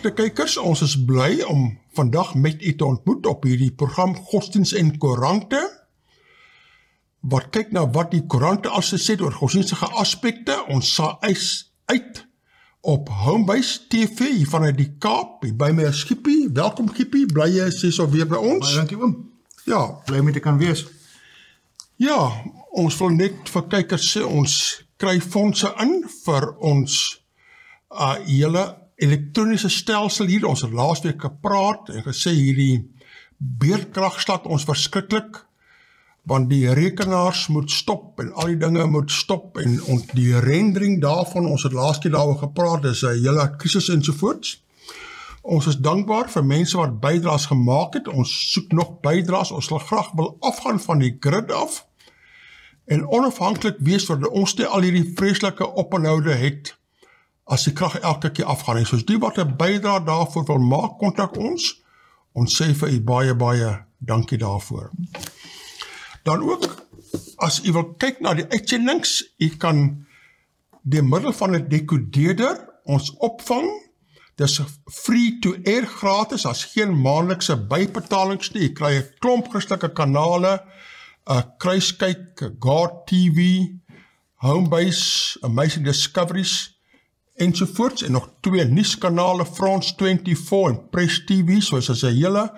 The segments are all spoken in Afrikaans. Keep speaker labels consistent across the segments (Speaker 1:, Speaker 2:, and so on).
Speaker 1: Beste kykers, ons is bly om vandag met u te ontmoet op hierdie program Godsdiens en Koerante, wat kyk na wat die Koerante as sê oor godsdienstige aspekte. Ons saai uit op Homebase TV hier vanuit die Kaap. Hier by my is Gippie. Welkom Gippie, bly jy is alweer by ons.
Speaker 2: Baie dankie oom.
Speaker 1: Ja,
Speaker 2: Bly met te kan wees.
Speaker 1: ja, ons wil net vir kykers sê, ons kry fondse in vir ons hele elektroniese stelsel hier. Ons het laasweek gepraat en gesê hierdie beerdkrag slaat ons verskriklik, want die rekenaars moet stop en al die dinge moet stop en die rendering daarvan, ons het laas keer daaroor gepraat, is 'n hele krisis ensovoorts. Ons is dankbaar vir mense wat bydraes gemaak het. Ons soek nog bydraes. Ons sal graag wil afgaan van die grid af en onafhanklik wees sodat ons nie al hierdie vreeslike ophoude het as die krag elke keer afgaan. En soos die wat 'n bydrae daarvoor wil maak, kontak ons. Ons sê vir u baie dankie daarvoor. Dan ook, as u wil kyk na die uitsendings, u kan deur middel van 'n decodeerder ons opvang. Dis free to air gratis, as geen maandelikse bybetalings nie. U kry 'n klomp Christelike kanale, Kruiskyk, God TV, Homebase, Amazing Discoveries, ensovoorts, en nog 2 nuuskanale, France 24 en Press TV, soos as 'n hele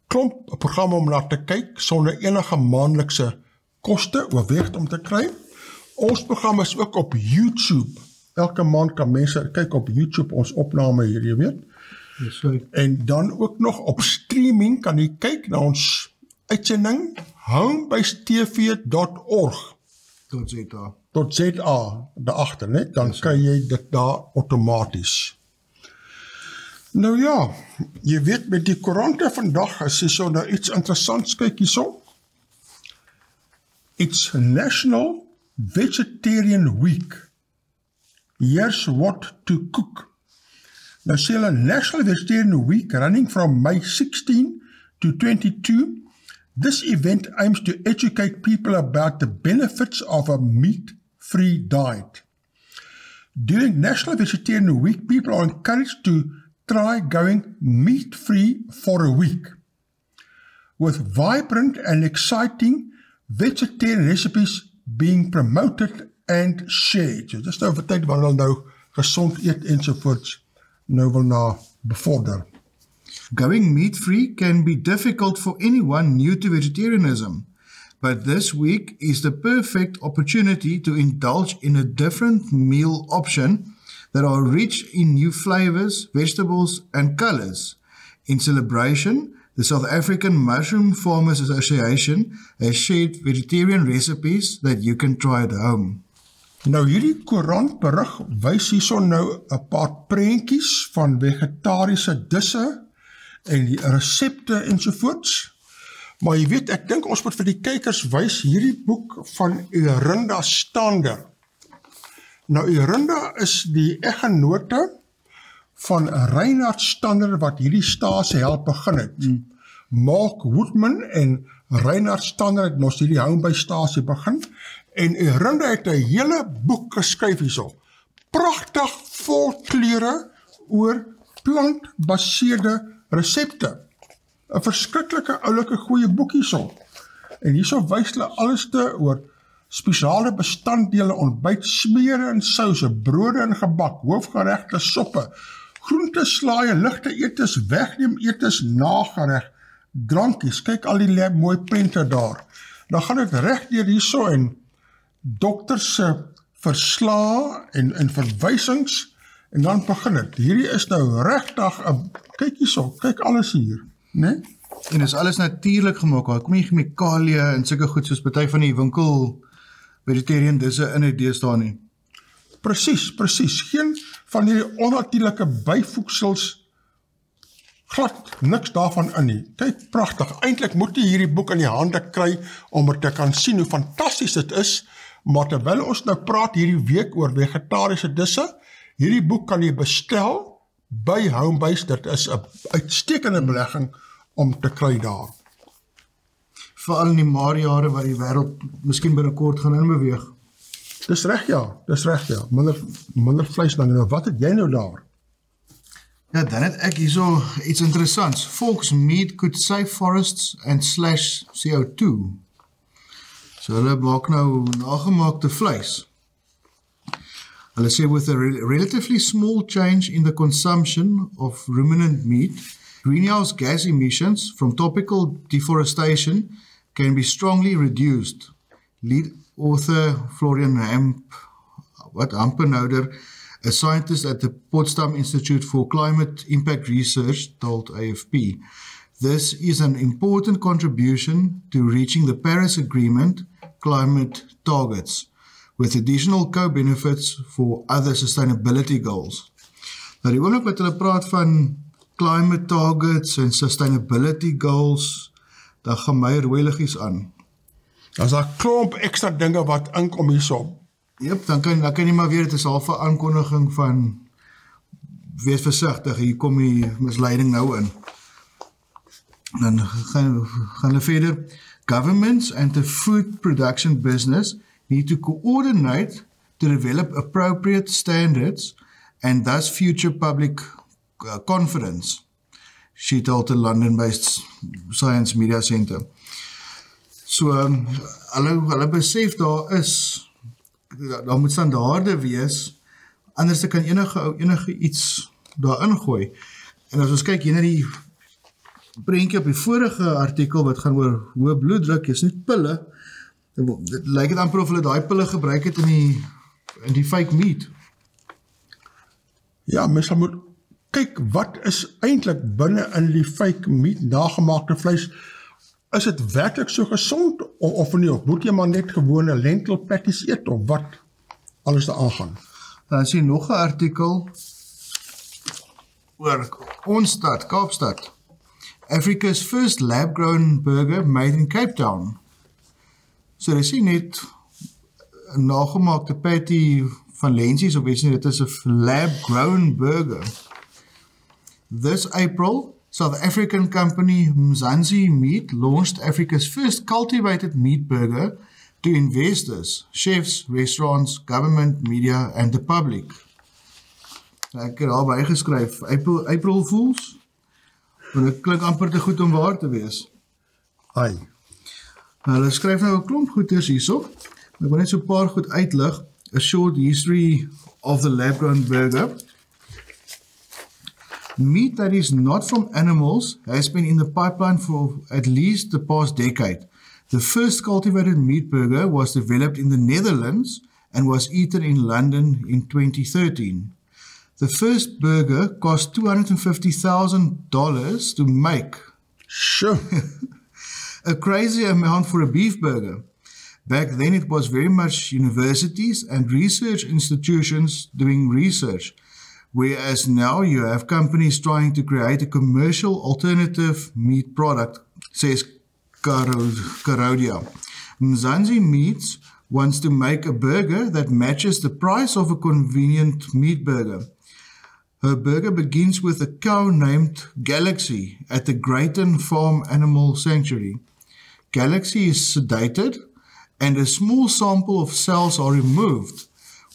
Speaker 1: klomp programme om na te kyk, sonder enige maandelikse koste, oorweeg om te kry. Ons program is ook op YouTube. Elke maand kan mense kyk op YouTube ons opname hier, jy weet.
Speaker 2: Yes,
Speaker 1: En dan ook nog op streaming kan jy kyk na ons uitsending, homebasetv.org. .za daarachter, net, dan kry jy dit daar outomaties. Nou ja, jy weet met die Koerante vandag, as jy so na iets interessants kyk hierso. It's National Vegetarian Week. Here's what to cook. Nou sê hulle National Vegetarian Week running from May 16 to 22. This event aims to educate people about the benefits of a meat-free diet. During National Vegetarian Week, people are encouraged to try going meat-free for a week, with vibrant and exciting vegetarian recipes being promoted and shared. So dis nou vir tyd wanneer hulle nou gesond eet ensovoorts nou wil na bevorder.
Speaker 2: Going meat-free can be difficult for anyone new to vegetarianism, but this week is the perfect opportunity to indulge in a different meal option that are rich in new flavors, vegetables, and colors. In celebration, the South African Mushroom Farmers Association has shared vegetarian recipes that you can try at home.
Speaker 1: Nou hierdie koerant berig wys hierso nou 'n paar prentjies van vegetariese disse en die resepte ensovoorts. Maar jy weet, ek dink ons moet vir die kykers wys hierdie boek van Koerante Stander. Nou Koerante is die eggenote van Bernhard Stander wat hierdie stasie help begin het. Mark Woodman en Bernhard Stander het mos hierdie Homebase stasie begin en Koerante het 'n hele boek geskryf hierso. Pragtig vol kleure oor plantbaseerde resepte. 'n Verskriklike oulike goeie boek hierso. En hierso wys hulle alles te oor spesiale bestanddele, ontbyt, smere en souse, brode en gebak, hoofgeregte, soppe, groente, slaaie, ligte etes, wegneem etes, nagereg, drankies. Kyk al die mooi prente daar. Dan gaan dit reg deur hierso en dokters se verslae en verwysings en dan begin dit. Hierdie is nou regtig 'n kyk hierso, kyk alles hier, né?
Speaker 2: En is alles natuurlik gemaak. Daar kom nie chemikalieë en sulke goed soos party van die winkel vegetarian disse in die deesdae nie.
Speaker 1: Presies. Geen van hierdie onnatuurlike byvoegsels, glad niks daarvan in nie. Kyk, pragtig. Eintlik moet jy hierdie boek in die hande kry om te kan sien hoe fantasties dit is, maar terwyl ons nou praat hierdie week oor vegetariese disse, hierdie boek kan jy bestel by Homebase. Dit is 'n uitstekende belegging om te kry daar.
Speaker 2: Veral in die maarjare waar die wêreld miskien binnekort gaan inbeweeg.
Speaker 1: Dis reg ja. Minder vleis dan nou. Wat het jy nou daar?
Speaker 2: Ja, dan het ek hierso iets interessants. Folks meat could save forests and slash CO2. So hulle maak nou nagemaakte vleis. Hulle sê with a relatively small change in the consumption of ruminant meat, greenhouse gas emissions from topical deforestation can be strongly reduced. Lead author Florian Hampenhouder, a scientist at the Potsdam Institute for Climate Impact Research, told AFP. This is an important contribution to reaching the Paris Agreement climate targets, with additional co-benefits for other sustainability goals. Nou die oomblik wat hulle praat van climate targets en sustainability goals, dan gaan my rooi liggies aan.
Speaker 1: As daar klomp ekstra dinge wat inkom hierso.
Speaker 2: Jep, dan kan jy maar weer, het is al 'n aankondiging van wees versigtig, hier kom die misleiding nou in. Dan gaan hulle verder. Governments and the food production business need to coordinate to develop appropriate standards and thus future public confidence, she told the London-based Science Media Centre. So, hulle besef daar moet standaarde wees, anders kan enige iets daarin gooi. En as ons kyk hier na die prentjie op die vorige artikel wat gaan oor hoë bloeddruk, is nie pille. Dit lyk het amper of hulle daai pille gebruik het in die fake meat.
Speaker 1: Ja, mens moet kyk wat is eintlik binne in die fake meat, nagemaakte vleis. Is dit werklik so gesond of nie? Of moet jy maar net gewone lentil patties eet of wat alles daar aangaan?
Speaker 2: Dan sien nog 'n artikel oor ons stad, Kaapstad. Africa's first lab-grown burger made in Cape Town. So dis nie net 'n nagemaakte patty van lensies of iets nie, dit is 'n lab-grown burger. This April, South African company Mzansi Meat launched Africa's first cultivated meat burger to investors, chefs, restaurants, government, media and the public. Ek het daarby geskryf, April Fools, en dit klink amper te goed om waar te wees.
Speaker 1: Ai.
Speaker 2: Nou, hulle skryf nou 'n klomp goeders hierso, ek wil net so 'n paar goed uitlig, a short history of the lab-grown burger. Meat that is not from animals has been in the pipeline for at least the past decade. The first cultivated meat burger was developed in the Netherlands and was eaten in London in 2013. The first burger cost $250,000 to make.
Speaker 1: Sure.
Speaker 2: A crazy amount for a beef burger. Back then it was very much universities and research institutions doing research. Whereas now you have companies trying to create a commercial alternative meat product, says Koerante. Mzansi Meats wants to make a burger that matches the price of a convenient meat burger. Her burger begins with a cow named Galaxy at the Greyton Farm Animal Sanctuary. Galaxy is sedated and a small sample of cells are removed.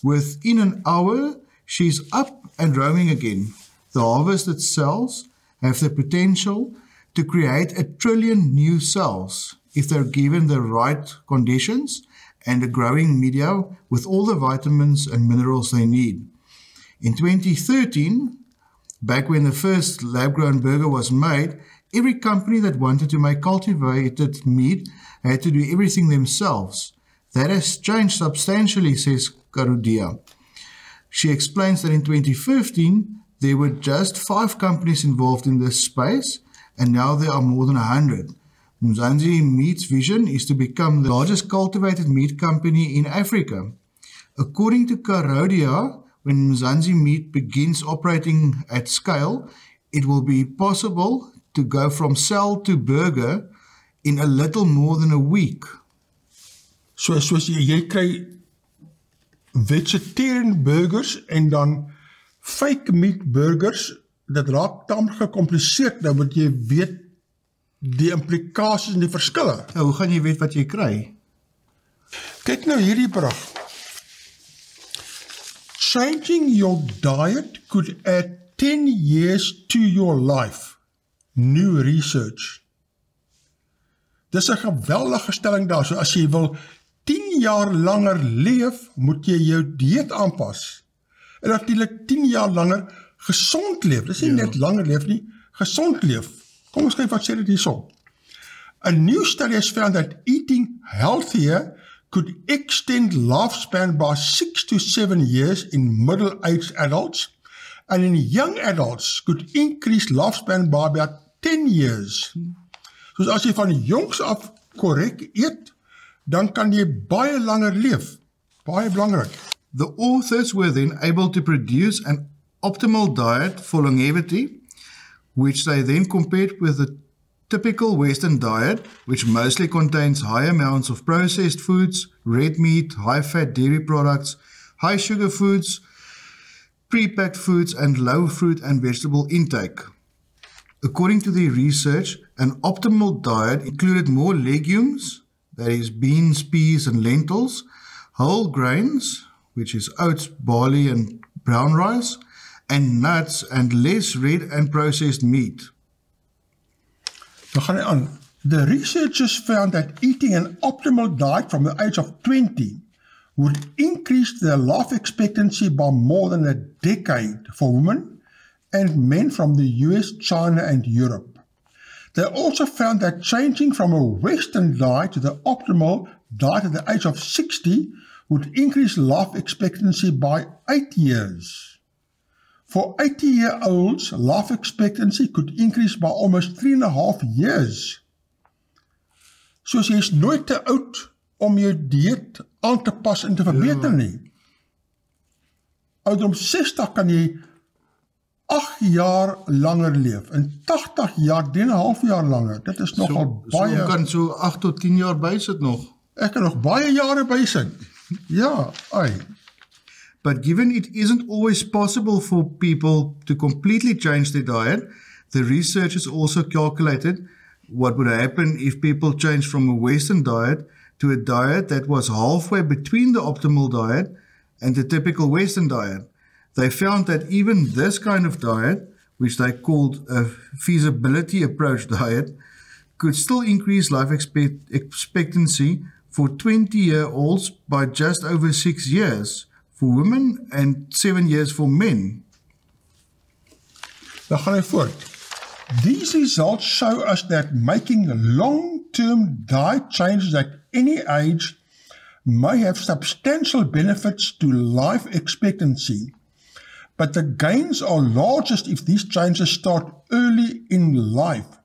Speaker 2: Within an hour, she's up and roaming again. The harvested cells have the potential to create 1 trillion new cells if they're given the right conditions and a growing media with all the vitamins and minerals they need. In 2013, back when the first lab-grown burger was made, every company that wanted to make cultivated meat had to do everything themselves. That has changed substantially, says Koerante. She explains that in 2015, there were just 5 companies involved in this space, and now there are more than 100. Mzansi Meat's vision is to become the largest cultivated meat company in Africa. According to Koerante, when Mzansi Meat begins operating at scale, it will be possible to go from cell to burger in a little more than a week.
Speaker 1: So jy kry vegetarian burgers en dan fake meat burgers, dit raak taamlik gecompliseerd, nou moet jy weet die implikasies en die verskille.
Speaker 2: Nou, hoe gaan jy weet wat jy kry?
Speaker 1: Kyk nou hierdie berig. Changing your diet could add 10 years to your life. New research. Dis 'n geweldige stelling daar. So as jy wil 10 jaar langer leef, moet jy jou dieet aanpas. En natuurlik 10 jaar langer gesond leef. Dis nie net langer leef nie, gesond leef. Kom ons kyk wat sê dit hierso. A new study has found that eating healthier could extend lifespan by 6 to 7 years in middle-aged adults, and in young adults could increase lifespan by about 10 years. So as jy van jongs af korrek eet, dan kan jy baie langer leef. Baie belangrik.
Speaker 2: The authors were then able to produce an optimal diet for longevity, which they then compared with the typical Western diet, which mostly contains high amounts of processed foods, red meat, high-fat dairy products, high-sugar foods, pre-packed foods, and low fruit and vegetable intake. According to the research, an optimal diet included more legumes, that is beans, peas, and lentils, whole grains, which is oats, barley, and brown rice, and nuts, and less red and processed meat.
Speaker 1: Dan gaan hy aan. The researchers found that eating an optimal diet from the age of 20 would increase their life expectancy by more than a decade for women and men from the US, China, and Europe. They also found that changing from a Western diet to the optimal diet at the age of 60 would increase life expectancy by 8 years. For 80-year-olds, life expectancy could increase by almost 3.5 years. Soos jy is nooit te oud om jou dieet aan te pas en te verbeter nie. Ouderdom 60 kan jy 8 jaar langer leef, en 80 jaar, 3,5 jaar langer. Dit is nogal baie...
Speaker 2: So kan so 8 tot 10 jaar bysit nog.
Speaker 1: Ek kan nog baie jare bysit. Ja, ai.
Speaker 2: But given it isn't always possible for people to completely change their diet, the researchers also calculated what would happen if people changed from a Western diet to a diet that was halfway between the optimal diet and the typical Western diet. They found that even this kind of diet, which they called a feasibility approach diet, could still increase life expectancy for 20-year-olds by just over 6 years. For women and 7 years for men.
Speaker 1: Dan gaan hy voort. These results show us that making long-term diet changes at any age may have substantial benefits to life expectancy, but the gains are largest if these changes start early in life.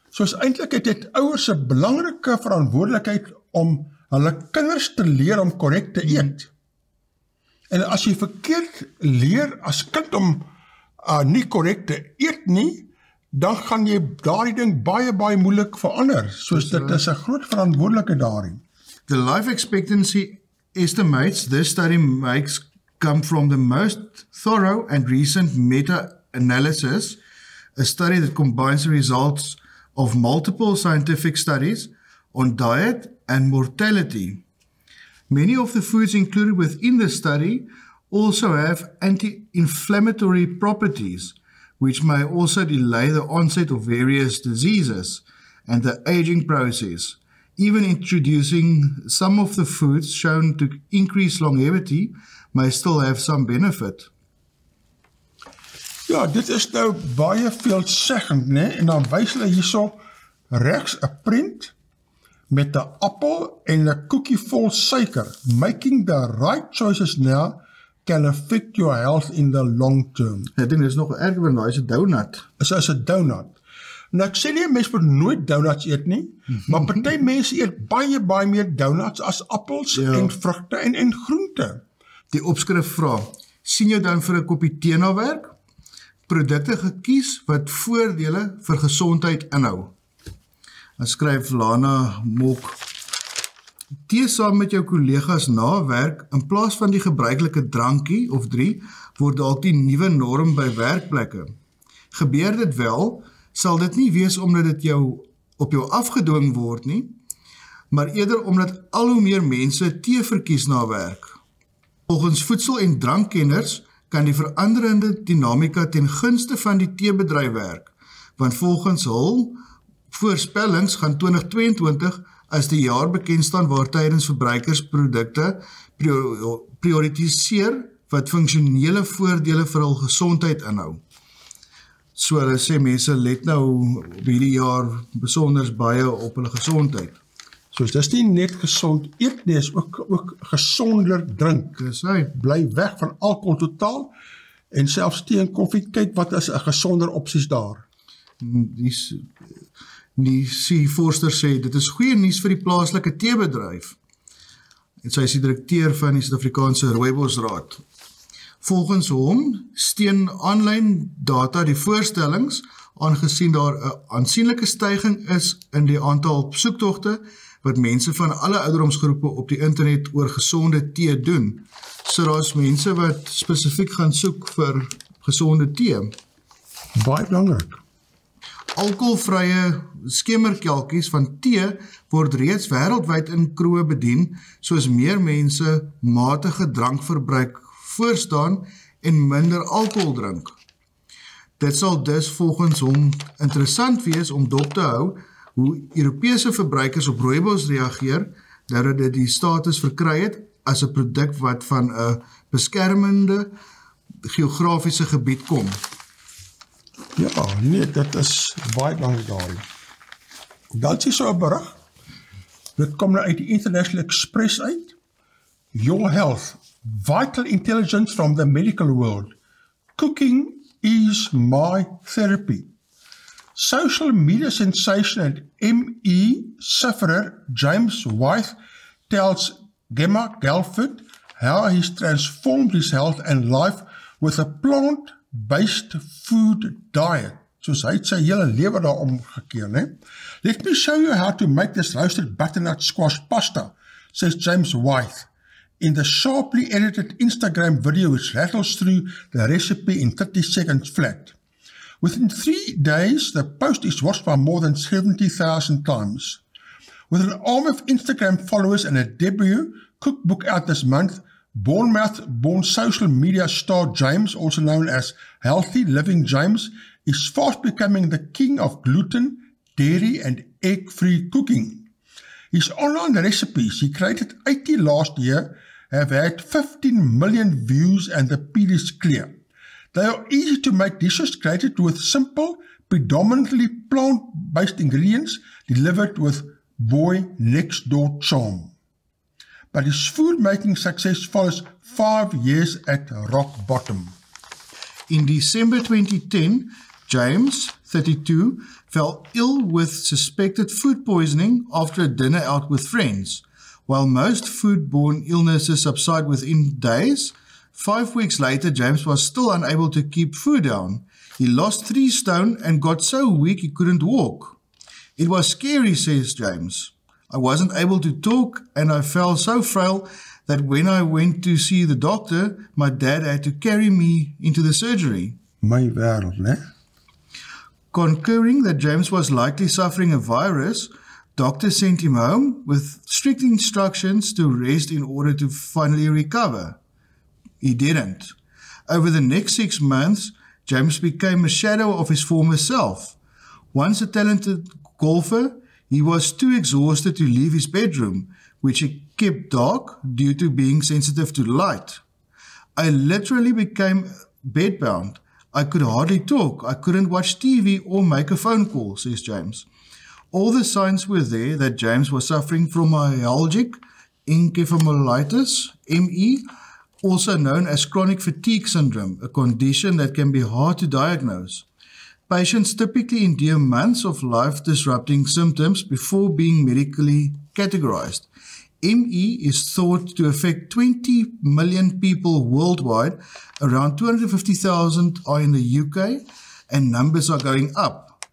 Speaker 1: Soos eintlik het dit ouers 'n belangrike verantwoordelikheid om hulle kinders te leer om korrek te eet. En as jy verkeerd leer as kind om nie korrek te eet nie, dan gaan jy daardie ding baie moeilik verander. Soos dit is 'n groot verantwoordelikheid daarin.
Speaker 2: The life expectancy estimates this study makes come from the most thorough and recent meta-analysis, a study that combines the results of multiple scientific studies on diet and mortality. Many of the foods included within the study also have anti-inflammatory properties, which may also delay the onset of various diseases and the aging process. Even introducing some of the foods shown to increase longevity may still have some benefit.
Speaker 1: Ja, dit is nou baie veelzeggend, né? En dan wys hulle hierso regs 'n prent met 'n appel en 'n koekie vol suiker. Making the right choices now can affect your health in the long term.
Speaker 2: Ek dink dit is nog erger, want daai is 'n donut.
Speaker 1: Is 'n donut. Nou ek sê nie 'n mens moet nooit donuts eet nie, maar party mense eet baie meer donuts as appels en vrugte en groente.
Speaker 2: Die opskrif vra: sien jou dan vir 'n koppie tee na werk? Produkte gekies wat voordele vir gesondheid inhou. Dan skryf Lana Mok: tee saam met jou kollegas na werk in plaas van die gebruikelike drankie of 3 word dalk die nuwe norm by werkplekke. Gebeur dit wel, sal dit nie wees omdat dit op jou afgedwing word nie, maar eerder omdat al hoe meer mense tee verkies na werk. Volgens voedsel- en drankkenners kan die veranderende dinamika ten gunste van die teebedryf werk, want volgens hul voorspellings gaan 2022 as die jaar bekend staan waar tydens verbruikersprodukte prioritiseer wat funksionele voordele vir hul gesondheid inhou. So hulle sê mense let nou op hierdie jaar besonders baie op hulle gesondheid.
Speaker 1: So dis nie net gesond eet nie, is ook gesonder drink.
Speaker 2: Dis hy.
Speaker 1: Bly weg van alkohol totaal en selfs tee en koffie, kyk wat is 'n gesonder opsies daar. Die Forster sê, dit is goeie nuus vir die plaaslike teebedryf. En sy is die direkteur van die Suid-Afrikaanse Rooibosraad. Volgens hom steun aanlyn data die voorstellings, aangesien daar 'n aansienlike styging is in die aantal soektogte wat mense van alle ouderdomsgroepe op die internet oor gesonde tee doen. So daar's mense wat spesifiek gaan soek vir gesonde tee. Baie belangrik.
Speaker 2: Alkoholvrye skemerkelkies van tee word reeds wêreldwyd in kroë bedien, soos meer mense matige drankverbruik voorstaan en minder alkohol drink. Dit sal dus volgens hom interessant wees om dop te hou hoe Europese verbruikers op rooibos reageer, nadat dit die status verkry het as 'n produk wat van 'n beskermende geografiese gebied kom.
Speaker 1: Ja, nee, dit is baie belangrik daar. Dan is so 'n berig. Dit kom nou uit die International Express uit. Your health, vital intelligence from the medical world. Cooking is my therapy. Social media sensation and ME sufferer James White tells Gemma Gelford how he's transformed his health and life with a plant-based food diet. Soos hy het sy hele lewe daar omgekeer, né? Let me show you how to make this roasted butternut squash pasta, says James White, in the sharply edited Instagram video which rattles through the recipe in 30 seconds flat. Within 3 days, the post is watched by more than 70,000 times. With an army of Instagram followers and a debut cookbook out this month, Bournemouth-born social media star James, also known as Healthy Living James, is fast becoming the king of gluten, dairy and egg-free cooking. His online recipes, he created 80 last year, have had 15 million views and the appeal is clear. They are easy to make dishes created with simple, predominantly plant-based ingredients delivered with boy next door charm. But his food-making success follows 5 years at rock bottom.
Speaker 2: In December 2010, James, 32, fell ill with suspected food poisoning after a dinner out with friends. While most foodborne illnesses subside within days, 5 weeks later, James was still unable to keep food down. He lost 3 stone and got so weak he couldn't walk. It was scary, says James. I wasn't able to talk and I felt so frail that when I went to see the doctor, my dad had to carry me into the surgery.
Speaker 1: My wêreld, né?
Speaker 2: Concurring that James was likely suffering a virus, doctors sent him home with strict instructions to rest in order to finally recover. He didn't. Over the next 6 months, James became a shadow of his former self. Once a talented golfer, he was too exhausted to leave his bedroom, which he kept dark due to being sensitive to light. I literally became bedbound. I could hardly talk. I couldn't watch TV or make a phone call, says James. All the signs were there that James was suffering from myalgic encephalomyelitis, ME, also known as chronic fatigue syndrome, a condition that can be hard to diagnose. Patients typically endure months of life-disrupting symptoms before being medically categorized. ME is thought to affect 20 million people worldwide. Around 250,000 are in the UK, and numbers are going up.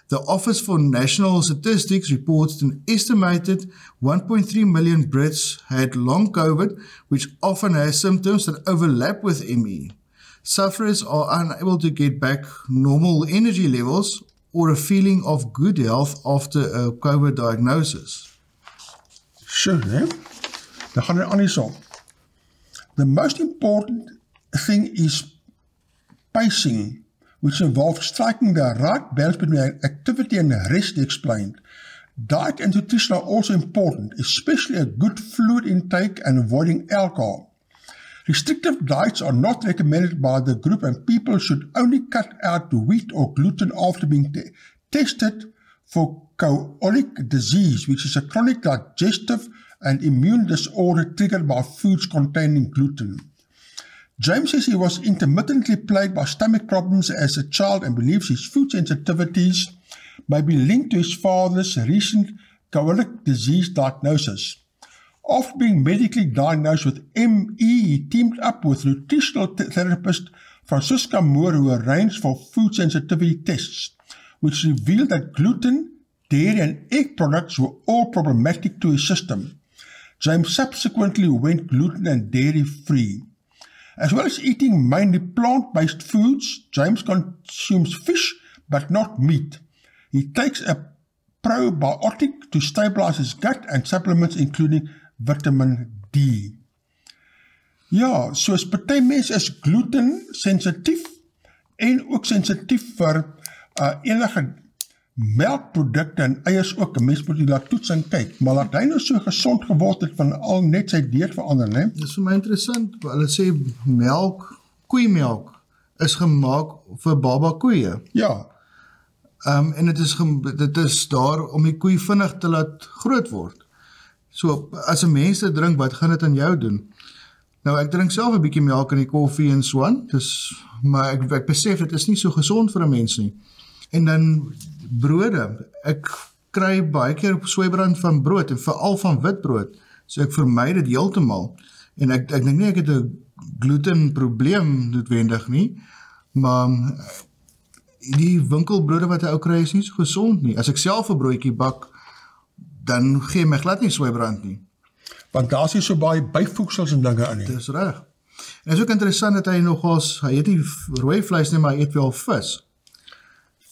Speaker 2: The Office for National Statistics reports an estimated 1.3 million Brits had long COVID, which often has symptoms that overlap with ME. Sufferers are unable to get back normal energy levels or a feeling of good health after a COVID diagnosis.
Speaker 1: Sure, né? Dan gaan we aan hierso. The most important thing is pacing, which involves striking the right balance between activity and rest, he explained. Diet and nutrition are also important, especially a good fluid intake and avoiding alcohol. Restrictive diets are not recommended by the group, and people should only cut out wheat or gluten after being tested for celiac disease, which is a chronic digestive and immune disorder triggered by foods containing gluten. James says he was intermittently plagued by stomach problems as a child and believes his food sensitivities may be linked to his father's recent celiac disease diagnosis. After being medically diagnosed with ME, he teamed up with nutritional therapist Francisca Moore, who arranged for food sensitivity tests, which revealed that gluten, dairy and egg products were all problematic to his system. James subsequently went gluten and dairy free. As well as eating mainly plant-based foods, James consumes fish but not meat. He takes a probiotic to stabilize his gut and supplements including vitamin D. Ja, soos party mense is gluten sensitief en ook sensitief vir enige melkprodukte en eiers ook. 'n Mens moet die laat toets en kyk, maar laat hy nou so gesond geword het van al net sy dieet verander, né?
Speaker 2: Dit is vir my interessant. Hulle sê melk, koeimelk is gemaak vir baba koeie.
Speaker 1: Ja.
Speaker 2: En dit is daar om die koei vinnig te laat groot word. So, as 'n mens dit drink, wat gaan dit aan jou doen? Nou, ek drink self 'n bietjie melk in die koffie en so aan, maar ek besef, dit is nie so gesond vir 'n mens nie. En dan brode, ek kry baie keer swybrand van brood, en veral van witbrood, so ek vermy dit heeltemal. En ek dink nie ek het 'n gluten probleem noodwendig nie, maar die winkelbrode wat 'n ou kry is nie so gesond nie. As ek self 'n broodjie bak, dan gee my glad nie swybrand nie.
Speaker 1: Want daar is nie so baie byvoegsels en dinge in nie.
Speaker 2: Dis reg. En is ook interessant dat hy eet nie rooi vleis nie, maar hy eet wel vis.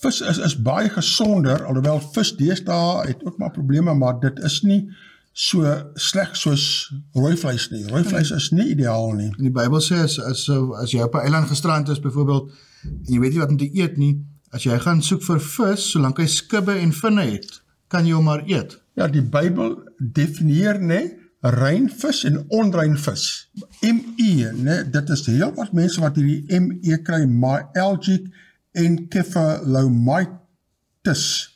Speaker 1: Vis is baie gesonder, alhoewel vis deesdae het ook maar probleme, maar dit is nie so sleg soos rooi vleis nie. Rooi vleis is nie ideaal nie.
Speaker 2: En die Bybel sê, as jy op 'n eiland gestrand is, byvoorbeeld, en jy weet nie wat om te eet nie, as jy gaan soek vir vis, solank hy skubbe en vinne het, kan jy hom maar eet.
Speaker 1: Ja, die Bybel definieer, né, rein vis en onrein vis. ME, né, dit is heel wat mense wat hierdie ME kry, myalgic encephalomitis.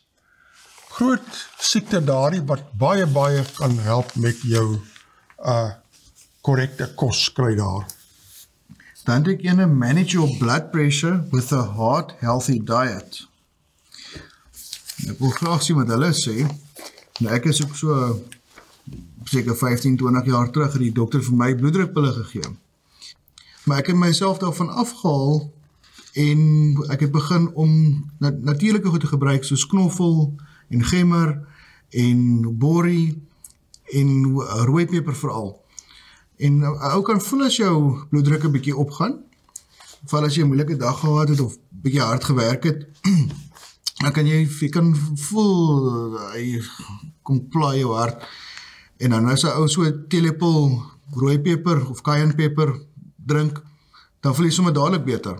Speaker 1: Groot siekte daardie wat baie kan help met jou korrekte kos kry daar.
Speaker 2: Dan het ek manage your blood pressure with a heart healthy diet. Ek wil graag sien wat hulle sê. Nou, ek is ook so seker 15-20 jaar terug het die dokter vir my bloeddrukpille gegee. Maar ek het myself daarvan afgehaal en ek het begin om natuurlike goed te gebruik soos knoffel en gemmer en borrie en rooipeper veral. En ou kan voel as jou bloeddruk 'n bietjie opgaan, val as jy 'n moeilike dag gehad het of bietjie hard gewerk het, dan kan jy voel hy kom plaai jou hart. En dan as 'n ou so 'n teelepel rooipeper of cayennepeper drink, dan voel jy sommer dadelik beter.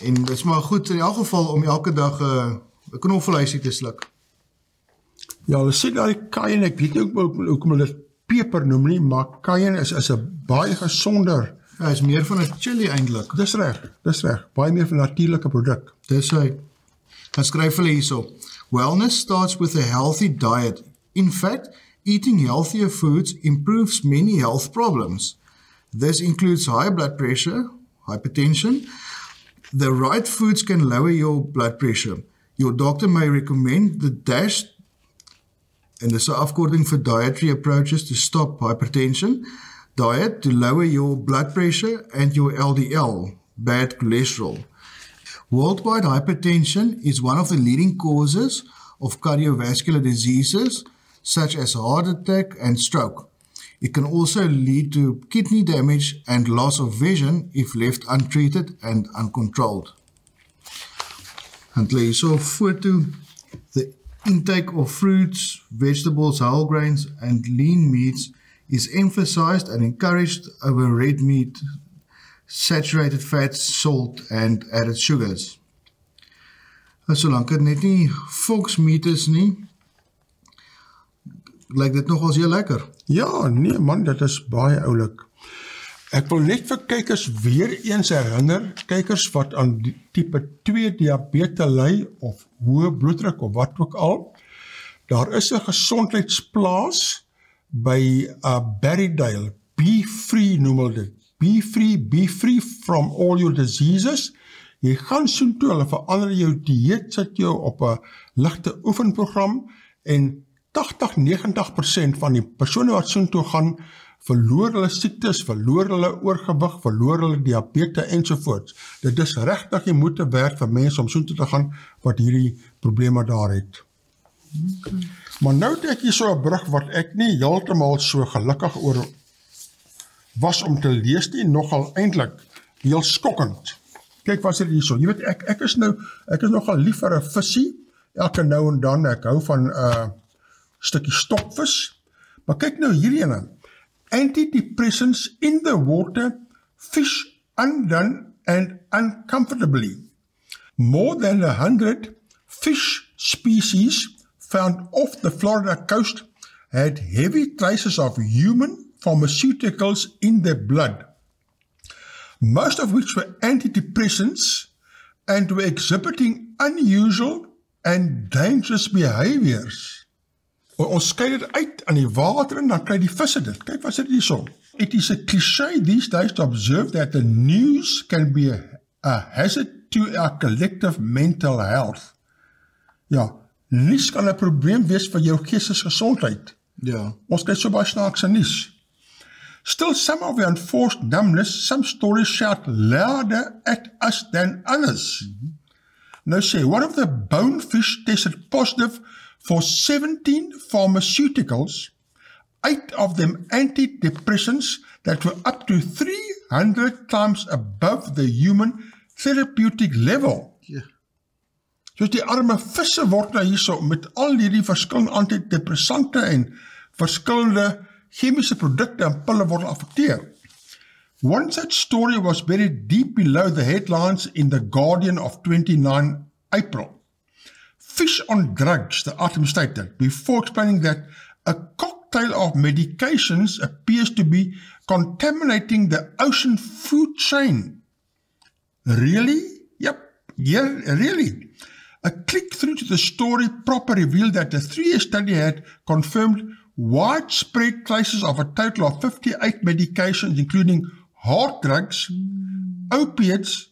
Speaker 2: En dit is maar goed in elk geval om elke dag 'n knoffelhuisie te sluk.
Speaker 1: Ja, hulle sê dat die cayenne, ek weet nie ook om hulle dit peper noem nie, maar cayenne is 'n baie gesonder.
Speaker 2: Ja, is meer van 'n chili eintlik.
Speaker 1: Dis reg, baie meer van 'n natuurlike produk.
Speaker 2: Dis hy. Dan skryf hulle hierso: Wellness starts with a healthy diet. In fact, eating healthier foods improves many health problems. This includes high blood pressure, hypertension. The right foods can lower your blood pressure. Your doctor may recommend the DASH, and this is 'n afkorting for dietary approaches to stop hypertension, diet to lower your blood pressure and your LDL, bad cholesterol. Worldwide hypertension is one of the leading causes of cardiovascular diseases such as heart attack and stroke. It can also lead to kidney damage and loss of vision if left untreated and uncontrolled. And lay so foto, the intake of fruits, vegetables, whole grains and lean meats is emphasized and encouraged over red meat, saturated fats, salt and added sugars. Solank dit net nie volksmeat is nie, lyk dit nogals heel lekker.
Speaker 1: Ja, nee man, dit is baie oulik. Ek wil net vir kykers weer eens herinner, kykers wat aan type 2 diabetes ly, of hoë bloeddruk, of wat ook al, daar is 'n gesondheidsplaas by Berrydale, Be Free noem hulle dit, Be free from all your diseases. Jy gaan soontoe, hulle verander jou dieet, sit jou op 'n ligte oefenprogram, en 80-90% van die persone wat soontoe gaan, verloor hulle siektes, verloor hulle oorgewig, verloor hulle diabetes ensovoorts. Dit is regtig die moeite werd vir mense om soontoe te gaan wat hierdie probleme daar het. Maar nou het ek hier so 'n brug wat ek nie heeltemal so gelukkig oor was om te lees nie, nogal eintlik heel skokkend. Kyk wat is hier so. Jy weet, ek is nogal lief vir 'n visie, elke nou en dan, ek hou van stukkie stokvis, maar kyk nou hierdie ene. Antidepressants in the water, fish undone and uncomfortably. More than 100 fish species found off the Florida coast had heavy traces of human pharmaceuticals in their blood, most of which were antidepressants and were exhibiting unusual and dangerous behaviors. Ons skei dit uit aan die water en dan kry die visse dit. Kyk wat sit hier so. It is a cliché these days to observe that the news can be a hazard to our collective mental health. Ja, nuus kan 'n probleem wees vir jou geestesgesondheid.
Speaker 2: Ja.
Speaker 1: Ons kry so baie snaakse nuus. Still, some of the enforced numbness, some stories shout louder at us than others. Nou sê, one of the bonefish tested positive for 17 pharmaceuticals, 8 of them antidepressants that were up to 300 times above the human therapeutic level.
Speaker 2: Ja.
Speaker 1: Dus die arme visse word nou hierso met al hierdie verskillende antidepressante en verskillende chemische produkte en pille word affekteer. One such story was buried deep below the headlines in The Guardian of 29 April. Fish on drugs, the item stated, before explaining that a cocktail of medications appears to be contaminating the ocean food chain. Really? Yep, yeah, really. A click through to the story proper revealed that the 3-year study had confirmed widespread traces of a total of 58 medications, including hard drugs, opiates,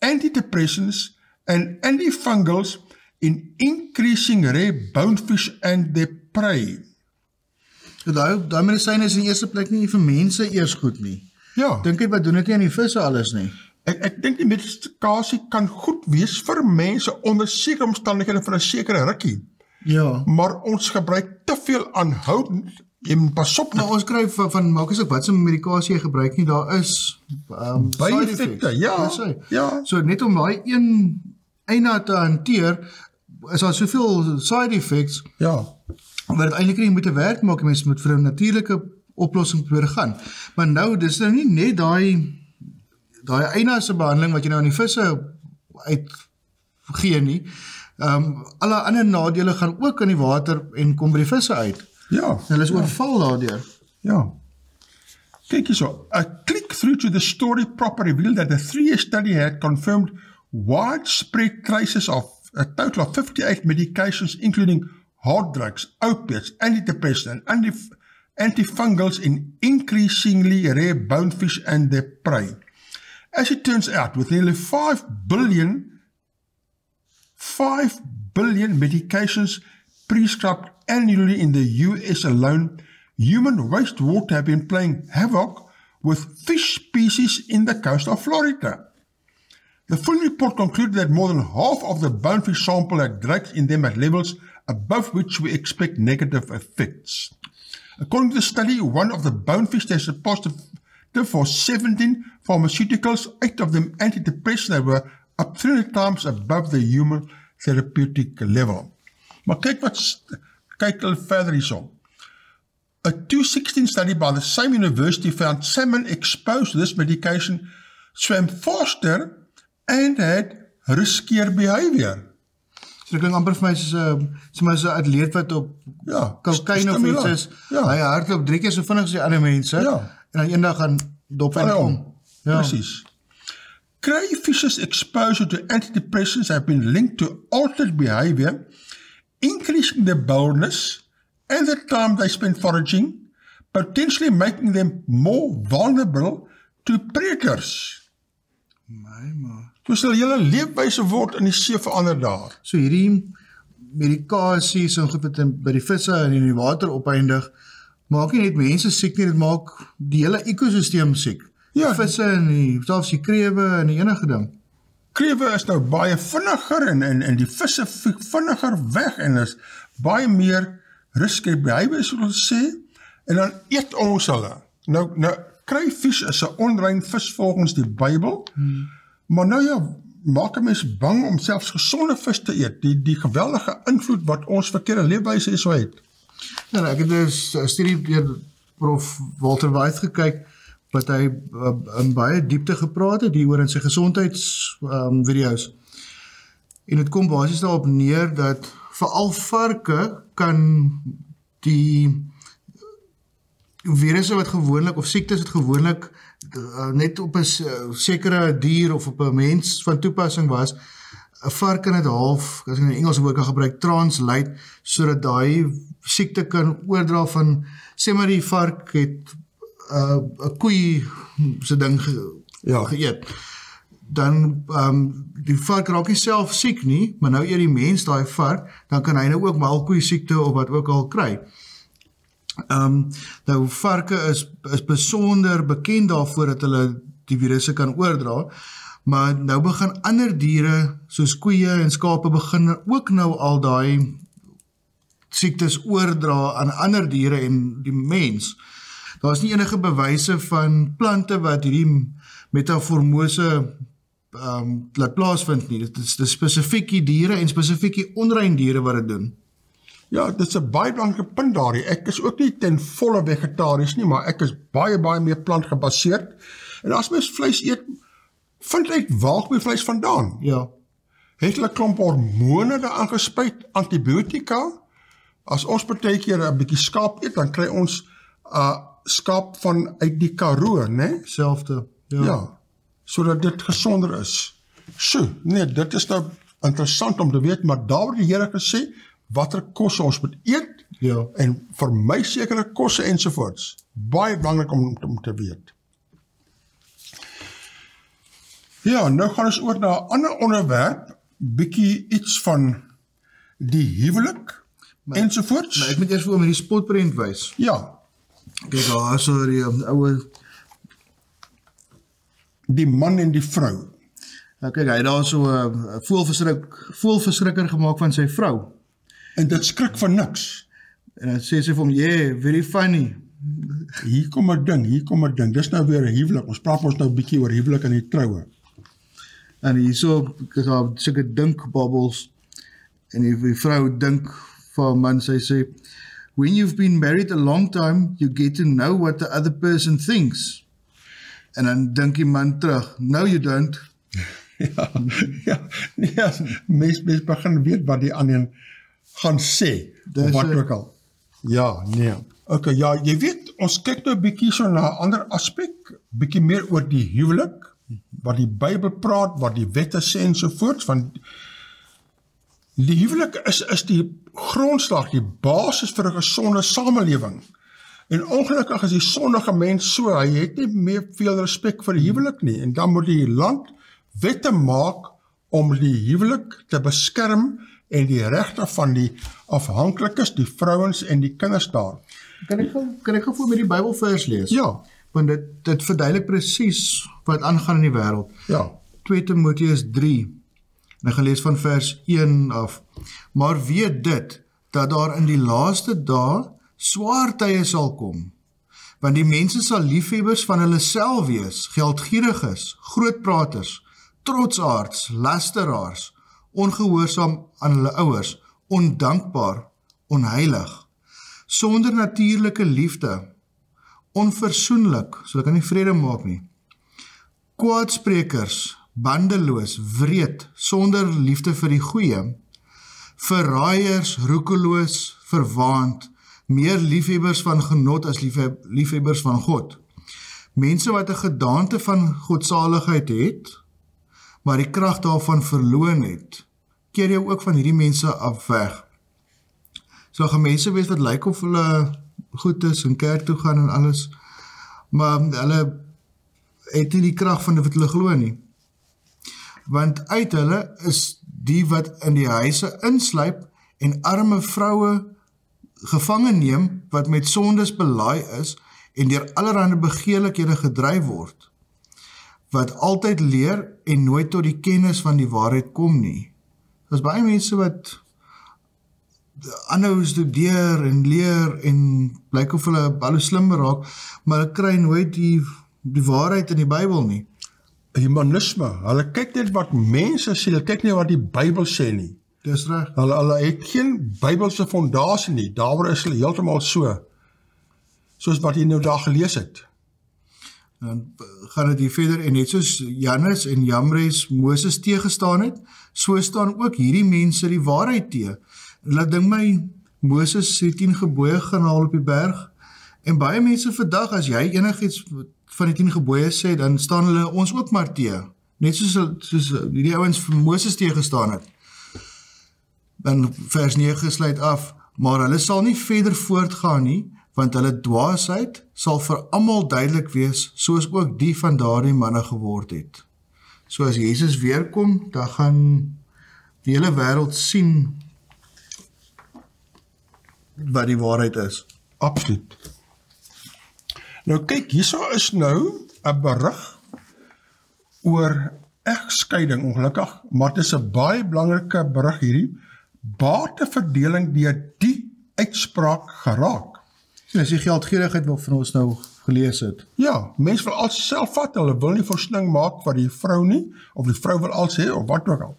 Speaker 1: antidepressants, and antifungals in increasing rare bonefish and their prey.
Speaker 2: Daai medisyne is in die eerste plek nie vir mense eers goed nie.
Speaker 1: Ja.
Speaker 2: Dink jy wat doen dit nie aan die visse alles nie?
Speaker 1: Ek dink die medikasie kan goed wees vir mense onder sekere omstandighede vir 'n sekere rukkie.
Speaker 2: Ja.
Speaker 1: Maar ons gebruik te veel aanhoudend, jy moet pas op.
Speaker 2: Nou ons kry van maak as ek wat se medikasie jy gebruik nie, daar is
Speaker 1: Byeffekte, ja. Ja.
Speaker 2: So net om daai een eina te hanteer, is daar soveel side effects,
Speaker 1: Ja.
Speaker 2: wat het eintlik nie moet te werk maak, mense moet vir 'n natuurlike oplossing probeer gaan. Maar nou, dis nou nie net daai eina se behandeling wat jy nou aan die visse uitgee nie. Alle ander nadele gaan ook in die water en kom by die visse uit.
Speaker 1: Ja.
Speaker 2: Hulle is oorval daardeur.
Speaker 1: Ja. Kyk hierso. A click through to the story proper revealed that the 3-year study had confirmed widespread traces of a total of 58 medications, including hard drugs, opiates, antidepressants, and antifungals in increasingly rare bonefish and their prey. As it turns out, with nearly 5 billion medications prescribed annually in the US alone, human wastewater have been playing havoc with fish species in the coast of Florida. The full report concluded that more than half of the bonefish sample had drugs in them at levels above which we expect negative effects. According to the study, one of the bonefish tested positive for 17 pharmaceuticals, 8 of them antidepressants that were up 300 times above the human therapeutic level. Maar kyk hulle verder hierso. A 2016 study by the same university found salmon exposed to this medication swim faster and had riskier behavior.
Speaker 2: So dit klink amper vir my soos 'n atleet wat op kokaine of iets is. Hy hardloop 3 keer so vinnig as die ander mense en dan eendag gaan dop en kom.
Speaker 1: Precies. Crayfish's exposure to antidepressants have been linked to altered behavior, increasing their boldness and the time they spend foraging, potentially making them more vulnerable to predators. Dus hulle hele leefwyse word in die see verander daar.
Speaker 2: So hierdie medikasie so goed wat by die visse en in die water opeindig, maak nie net mense siek nie, dit maak die hele ekosisteem siek. Ja, visse en selfs die krewe en die enige ding.
Speaker 1: Krewe is nou baie vinniger en die visse vinniger weg en is baie meer risky behavior, soos ons sê, en dan eet ons hulle. Nou crayfish is 'n onrein vis volgens die Bybel, maar nou ja, maak 'n mens bang om selfs gesonde vis te eet, die geweldige invloed wat ons verkeerde leefwyse so het.
Speaker 2: Ja, ek het dus 'n studie deur Prof Walter White gekyk, wat hy in baie diepte gepraat het, hieroor in sy gesondheidsvideo's. En het kom basies daarop neer dat veral varke kan die virusse wat gewoonlik, of siektes wat gewoonlik net op 'n sekere dier of op 'n mens van toepassing was, 'n vark kan dit half, as ek 'n Engelse woord kan gebruik, translate, sodat daai siekte kan oordra van, sê maar die vark het 'n koei se ding geëet. Dan die vark raak nie self siek nie, maar nou eet die mens daai vark, dan kan hy nou ook melkkoei siekte of wat ook al kry. Nou varke is besonder bekend daarvoor dat hulle die virusse kan oordra, maar nou begin ander diere soos koeie en skape begin ook nou al daai siektes oordra aan ander diere en die mens. Daar is nie enige bewyse van plante wat hierdie metamorfose laat plaasvind nie. Dit is spesifiek diere en spesifiek onrein diere wat dit doen.
Speaker 1: Ja, dit is 'n baie belangrike punt daarin. Ek is ook nie ten volle vegetaries nie, maar ek is baie meer plant gebaseerd. En as mens vleis eet, vind uit waar kom die vleis vandaan?
Speaker 2: Ja.
Speaker 1: Het hulle klomp hormone daaraan gespuit, antibiotika? As ons partykeer 'n bietjie skaap eet, dan kry ons skaap van uit die Karoo, né?
Speaker 2: Selfde.
Speaker 1: Ja, sodat dit gesonder is. Nee, dit is nou interessant om te weet, maar daar word die Here gesê, watter kosse ons moet eet, en vir my sekere kosse ensovoorts. Baie belangrik om te weet. Ja, nou gaan ons oor na 'n ander onderwerp, bietjie iets van die huwelik, ensovoorts.
Speaker 2: Maar ek moet eers vir my die spotprent wys.
Speaker 1: Ja.
Speaker 2: Kijk, daar so die ouwe,
Speaker 1: die man en die vrou.
Speaker 2: Nou kyk, hy het daar so 'n voelverskrikker gemaak van sy vrou.
Speaker 1: En dit skrik van niks.
Speaker 2: En dan sê sy vir hom, very funny.
Speaker 1: Hier kom 'n ding, dis nou weer 'n huwelik, ons praat ons nou 'n bietjie oor huwelik en die troue.
Speaker 2: En hier so, is daar sulke dinkbabbels, en die vrou dink vir 'n man, sy sê, when you've been married a long time, you get to know what the other person thinks. En dan dink die man terug, no you don't. Mens
Speaker 1: begin weet wat die ander gaan sê, of wat ook al. Ja, nee. Okay, ja, jy weet, ons kyk nou 'n bietjie so na 'n ander aspek, bietjie meer oor die huwelik, wat die Bybel praat, wat die wette sê ensovoorts, van die huwelik is die grondslag, die basis vir 'n gesonde samelewing. En ongelukkig is die sondige mens so, hy het nie meer veel respek vir die huwelik nie, en dan moet die land wette maak om die huwelik te beskerm en die regte van die afhanklikes, die vrouens en die kinders daar.
Speaker 2: Kan ek gou met die Bybelvers lees?
Speaker 1: Ja.
Speaker 2: Want dit verduidelik presies wat aangaan in die wêreld.
Speaker 1: Ja.
Speaker 2: 2 Timoteus 3, en ek gaan lees van vers 1 af. Maar weet dit, dat daar in die laaste dae swaar tye sal kom, want die mense sal liefhebbers van hulle self wees, geldgieriges, grootpraters, trotsaards, lasteraars, ongehoorsaam aan hulle ouers, ondankbaar, onheilig, sonder natuurlike liefde, onversoenlik, so hulle kan nie vrede maak nie, kwaadsprekers, bandeloos, wreed, sonder liefde vir die goeie, verraaiers, roekeloos, verwaand, meer liefhebbers van genot as liefhebbers van God. Mense wat 'n gedaante van godsaligheid het, maar die krag daarvan verloon het, keer jou ook van hierdie mense af weg. So gaan mense wees wat lyk of hulle goed is en kerk toe gaan en alles, maar hulle het nie die krag van wat hulle glo nie. Want uit hulle is die wat in die huise insluip en arme vroue gevangen neem, wat met sondes belaai is en deur allerlei begeerlikhede gedryf word, wat altyd leer en nooit tot die kennis van die waarheid kom nie. Daar's baie mense wat aanhou studeer en leer en blyk of hulle baie slimmer raak, maar hulle kry nooit die waarheid in die Bybel nie.
Speaker 1: Humanisme, hulle kyk net wat mense sê, hulle kyk nie wat die Bybel sê nie.
Speaker 2: Dis reg.
Speaker 1: Hulle het geen Bybelse fondasie nie, daaroor is hulle heeltemal soos wat jy nou daar gelees het.
Speaker 2: Dan gaan dit hier verder, en net soos Jannes en Jambres Moses teëgestaan het, so staan ook hierdie mense die waarheid teë. Laat dink my, Moses het 10 gebooie gaan haal op die berg, en baie mense vandag, as jy enigiets van die 10 gebooie sê, dan staan hulle ons ook maar teë. Net soos die ouens van Moses teëgestaan het. Dan vers 9 sluit af, maar hulle sal nie verder voortgaan nie, want hulle dwaasheid sal vir almal duidelik wees, soos ook die van daardie manne geword het. So as Jesus weerkom, dan gaan die hele wêreld sien wat die waarheid is.
Speaker 1: Absoluut. Nou kyk, hierso is nou 'n berig oor egskeiding, ongelukkig, maar dit is 'n baie belangrike berig hierdie, bateverdeling deur die uitspraak geraak.
Speaker 2: Dis die geldgierigheid waarvan ons nou gelees het.
Speaker 1: Ja, mense wil alles self vat, hulle wil nie voorsiening maak vir die vrou nie, of die vrou wil alles hê, of wat ook al.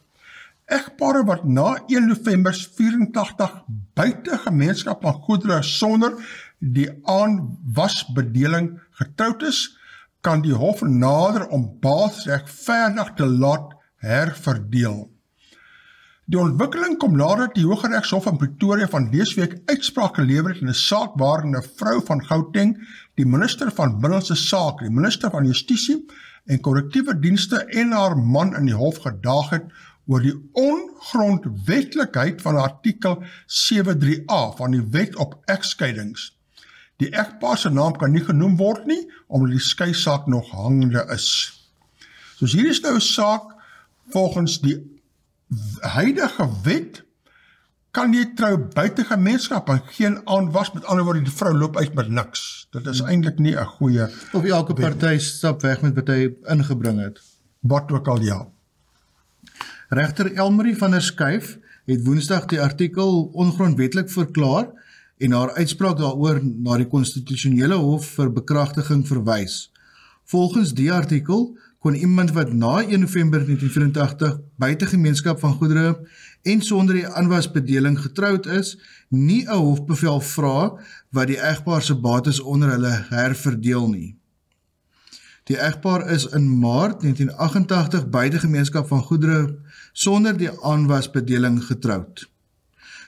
Speaker 1: Egpare wat na 1 November 84 buite gemeenskap van goedere sonder die aanwasbedeling getroud is, kan die hof nader om bates regverdig te laat herverdeel. Die ontwikkeling kom nadat die Hooggeregshof in Pretoria van dese week uitspraak gelewer het in 'n saak waarin 'n vrou van Gauteng die minister van Binnelandse Sake, die minister van Justisie en Korrektiewe Dienste en haar man in die hof gedaag het oor die ongrondwetlikheid van artikel 73A van die Wet op Egskeidings. Die egpaar se naam kan nie genoem word nie, omdat die skeisaak nog hangende is. Soos hier is nou 'n saak volgens die huidige wet, kan jy trou buite gemeenskap en geen aanwas, met ander woorde die vrou loop uit met niks. Dit is eintlik nie 'n goeie
Speaker 2: Of elke party stap weg met wat hy ingebring het.
Speaker 1: wat ook al ja.
Speaker 2: Regter Elmarie van der Skyf het Woensdag die artikel ongrondwetlik verklaar en haar uitspraak daaroor na die konstitusionele hof vir bekragtiging verwys. Volgens die artikel kon iemand wat na 1 November 1984 buite gemeenskap van goedere en sonder die aanwasbedeling getroud is, nie 'n hofbevel vra wat die egpaar se bates onder hulle herverdeel nie. Die egpaar is in Maart 1988 buite gemeenskap van goedere sonder die aanwasbedeling getroud.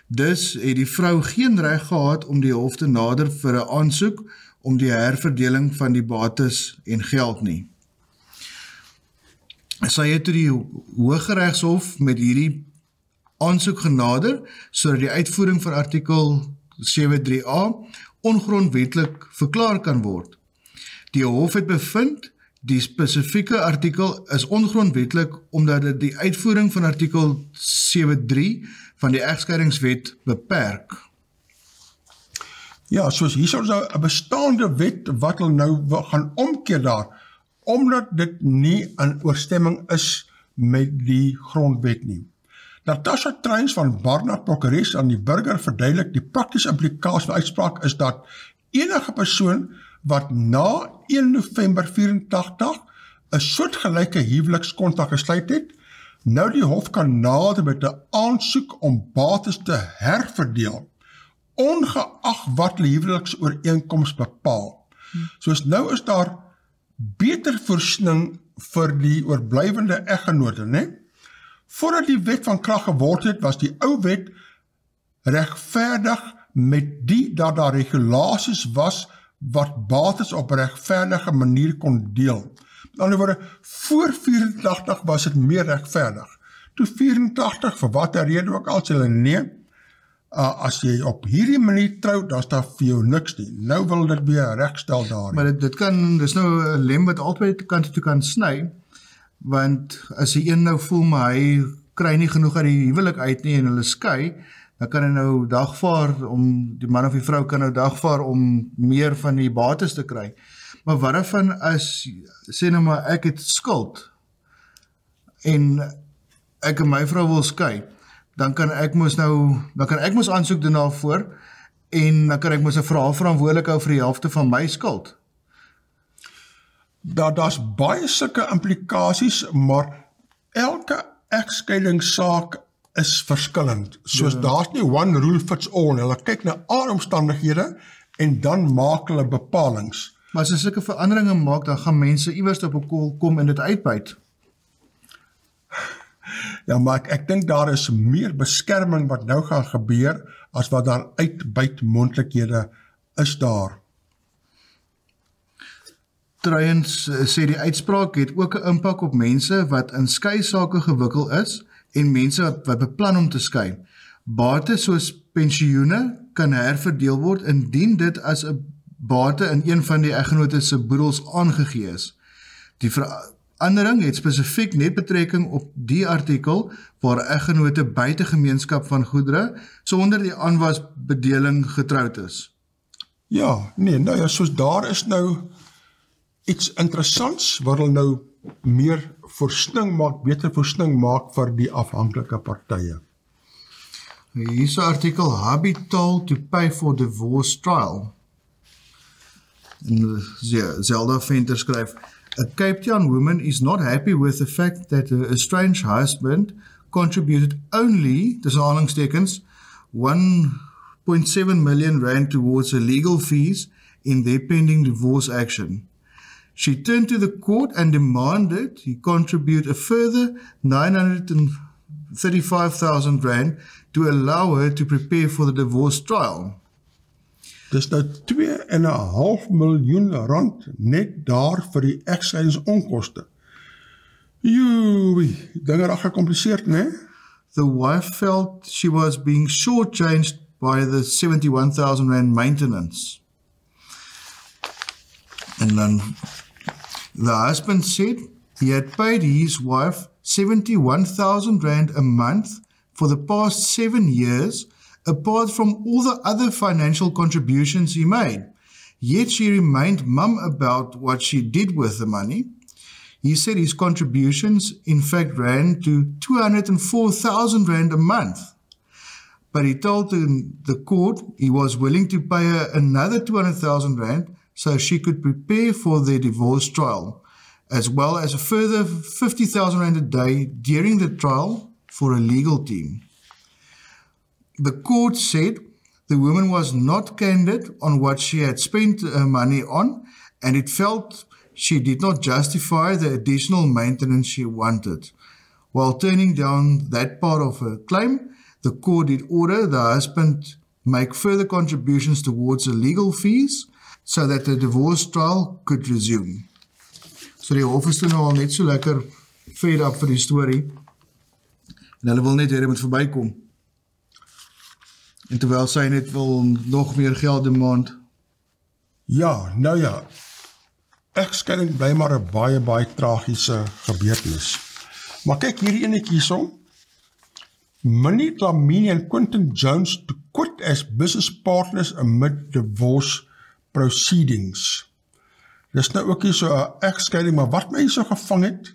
Speaker 2: Dus het die vrou geen reg gehad om die hof te nader vir 'n aansoek om die herverdeling van die bates en geld nie. Sy het toe die Hooggeregshof met hierdie aansoek genader, sodat die uitvoering van artikel 73A ongrondwetlik verklaar kan word. Die hof het bevind, die spesifieke artikel is ongrondwetlik omdat dit die uitvoering van artikel 73 van die Egskeidingswet beperk.
Speaker 1: Ja, soos hier is nou 'n bestaande wet wat hulle nou gaan omkeer daar, omdat dit nie in ooreenstemming is met die grondwet nie. Natasha Treins van Bernhard Ficker aan die burger verduidelik die praktiese implikasie van uitspraak is dat enige persoon wat na 1 November 84 'n soortgelyke huwelikskontrak gesluit het, nou die hof kan nader met 'n aansoek om bates te herverdeel, ongeag wat die huweliksooreenkoms bepaal. Soos nou is daar beter voorsiening vir die oorblywende eggenote, né? Voordat die wet van krag geword het, was die ou wet regverdig met die dat daar regulasies was wat bates op regverdige manier kon deel. Met ander woorde, voor 84 was dit meer regverdig. Toe 84, vir wat rede ook al, sê hulle nee, as jy op hierdie manier trou, dan is daar vir jou niks nie. Nou wil dit weer regstel daar.
Speaker 2: Maar dis nou 'n lem wat altyd kante toe kan sny, want as die een nou voel, maar hy kry nie genoeg uit die huwelik uit nie en hulle skei, dan kan hy nou dagvaar die man of die vrou kan nou dagvaar om meer van die bates te kry. Maar wat daarvan as, sê nou maar, ek het skuld, en ek en my vrou wil skei, dan kan ek mos aansoek doen daarvoor, en dan kan ek mos 'n verantwoordelik hou vir die helfte van my skuld.
Speaker 1: Daar's baie sulke implikasies, maar elke egskeidingssaak is verskillend. Soos daar's nie one rule fits all. Hulle kyk na al omstandighede en dan maak hulle bepalings.
Speaker 2: Maar as jy sulke veranderinge maak, dan gaan mense iewers op 'n kol kom en dit uitbuit.
Speaker 1: Ja, maar ek dink daar is meer beskerming wat nou gaan gebeur as wat daar uitbuitmoontlikhede is daar.
Speaker 2: Trouwens sê die uitspraak het ook 'n impak op mense wat in skei sake gewikkel is en mense wat beplan om te skei. Bates soos pensioene kan herverdeel word indien dit as 'n bate in een van die eggenote se boedels aangegee is. Die verandering het spesifiek net betrekking op die artikel waar eggenote buite gemeenskap van goedere sonder die aanwasbedeling getroud is.
Speaker 1: Ja, nee, nou ja, soos daar is nou iets interessants waar hulle nou meer voorsiening maak, beter voorsiening maak vir die afhanklike partye.
Speaker 2: Hier is 'n artikel, Habital to pay for divorce trial. En Zelda Venter skryf, a Cape Town woman is not happy with the fact that her estranged husband contributed only, tussen aanhalingstekens, 1.7 million rand towards her legal fees in their pending divorce action. She turned to the court and demanded he contribute a further 935,000 rand to allow her to prepare for the divorce trial.
Speaker 1: Dis nou 2,5 miljoen rand net daar vir die egskeidingsonkoste. Joei, dinge raak gecompliseerd, né?
Speaker 2: The wife felt she was being shortchanged by the 71,000 rand maintenance. And then the husband said he had paid his wife 71,000 rand a month for the past 7 years, apart from all the other financial contributions he made. Yet she remained mum about what she did with the money. He said his contributions in fact ran to 204,000 rand a month. But he told the court he was willing to pay her another 200,000 rand so she could prepare for their divorce trial, as well as a further 50,000 rand a day during the trial for a legal team. The court said the woman was not candid on what she had spent her money on, and it felt she did not justify the additional maintenance she wanted. While turning down that part of her claim, the court did order the husband make further contributions towards the legal fees so that the divorce trial could resume. So die hof is toe nou al net so lekker fed up vir die storie, en hulle wil net hê dit moet verbykom. En terwyl sy net wil nog meer geld demand.
Speaker 1: Ja, nou ja, egskeiding bly maar 'n baie tragiese gebeurtenis. Maar kyk hierdie enetjie hierso. Minnie Dlamini and Quentin Jones to quit as business partners amid divorce proceedings. Dis nou ook hier so 'n egskeiding, maar wat my hier so gevang het,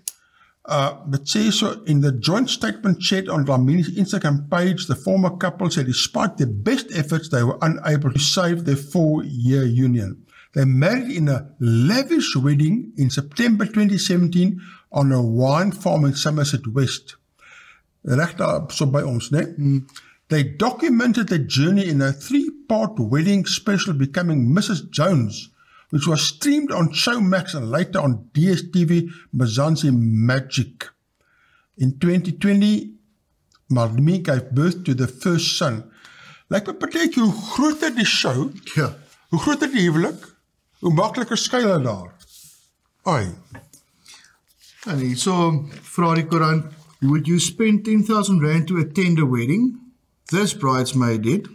Speaker 1: dit sê so, in the joint statement shared on Dlamini's Instagram page, the former couple said despite their best efforts, they were unable to save their 4-year union. They married in a lavish wedding in September 2017 on a wine farm in Somerset West. Reg daar so by ons, né? They documented the journey in a 3-part wedding special becoming Mrs. Jones which was streamed on Showmax and later on DSTV Mzansi Magic. In 2020, Marlene gave birth to the first son. Lyk my partytjie, hoe groter die show,
Speaker 2: Ja.
Speaker 1: hoe groter die huwelik, hoe makliker skuil hy daar. Ai,
Speaker 2: En hierso vra die koerant, would you spend 10,000 rand to attend a wedding? This bridesmaid did.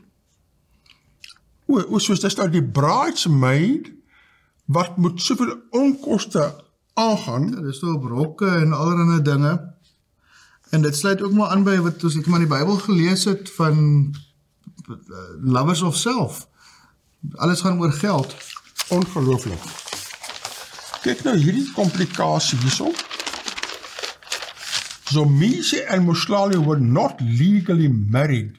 Speaker 1: soos dis nou die bridesmaid, wat moet soveel onkoste aangaan,
Speaker 2: Ja, dis nou op rokke en allerlei dinge. En dit sluit ook maar aan by wat ons het maar in die Bybel gelees het van lovers of self. Alles gaan oor geld.
Speaker 1: ongelooflik. Kyk nou hierdie komplikasie hierso. So Misi and Moslali were not legally married.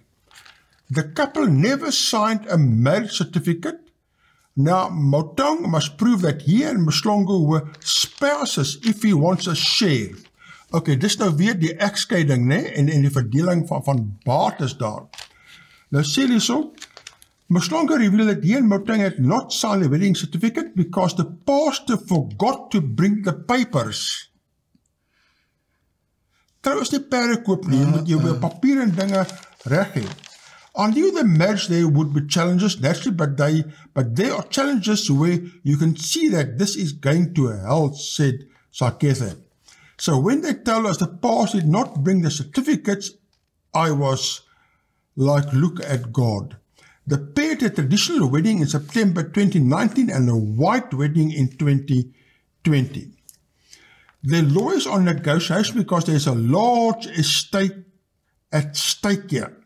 Speaker 1: The couple never signed a marriage certificate. Now, Motong must prove that he and Moslongo were spouses if he wants a share. Okay, dis nou weer die egskeiding, né? En die verdeling van bates daar. Nou sê hy so, Moslongo revealed that he and Motong had not signed a wedding certificate because the pastor forgot to bring the papers. Trouwens nie perde koop nie, jy moet jou papier en dinge reg hê. I knew the marriage there would be challenges, naturally, but there are challenges where you can see that this is going to hell, said Sakethe. So when they told us the pastor did not bring the certificates, I was like, look at God. The pair had a traditional wedding in September 2019 and a white wedding in 2020. The lawyers are negotiating because there's a large estate at stake here.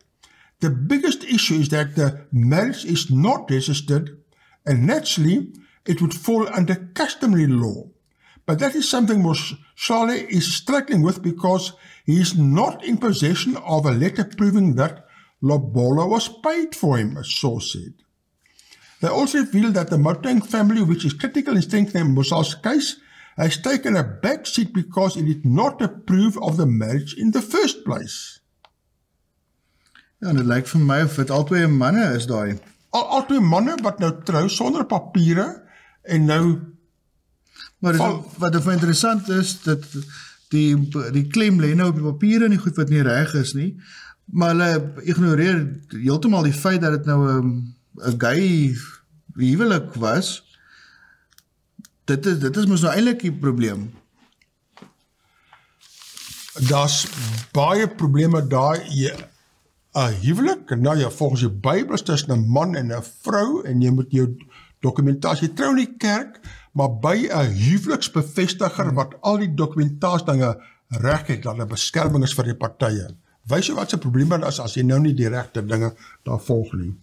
Speaker 1: The biggest issue is that the marriage is not registered, and naturally it would fall under customary law. But that is something Moslali is struggling with because he is not in possession of a letter proving that Lobola was paid for him, a source said. They also feel that the Moteng family, which is critical in strengthening Mosal's case, has taken a back seat because it did not approve of the marriage in the first place.
Speaker 2: Ja, en dit lyk vir my of dit al twee manne is daai.
Speaker 1: Al twee manne wat nou trou sonder papiere en nou
Speaker 2: Maar wat vir interessant is, dat die klem lê nou op die papiere en die goed wat nie reg is nie, maar hulle ignoreer heeltemal die feit dat dit nou 'n gay huwelik was. Dit is mos nou eintlik die probleem.
Speaker 1: Daar's baie probleme daar. 'n huwelik, nou ja, volgens die Bybel is tussen 'n man en 'n vrou en jy moet jou dokumentasie trou in die kerk, maar by 'n huweliksbevestiger wat al die dokumentasie dinge reg het, dat 'n beskerming is vir die partye. Wys jy wat se probleme daar is as jy nou nie die regte dinge daar volg nie.